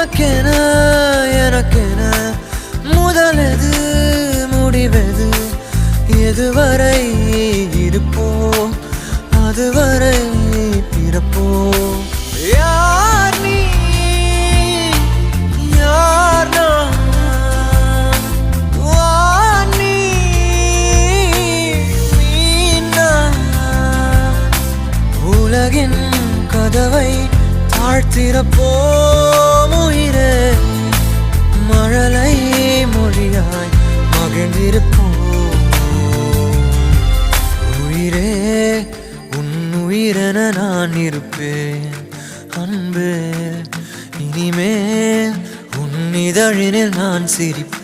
உனக்கென எனக்கென முதலெது முடிவெது எதுவரை இருப்போம் அதுவரை பிறப்போம் யார் நீ யார் நான் வார் நீ நான் உலகின் கதவை தாழ்த்திறப்போம் உயிரே மழலை மொழியாய் மகிழ்ந்திருப்போம் உயிரே உன் உயிரென நான் இருப்பேன் அன்பே இனிமேல் உன் இதழினில் நான் சிரிப்பேன்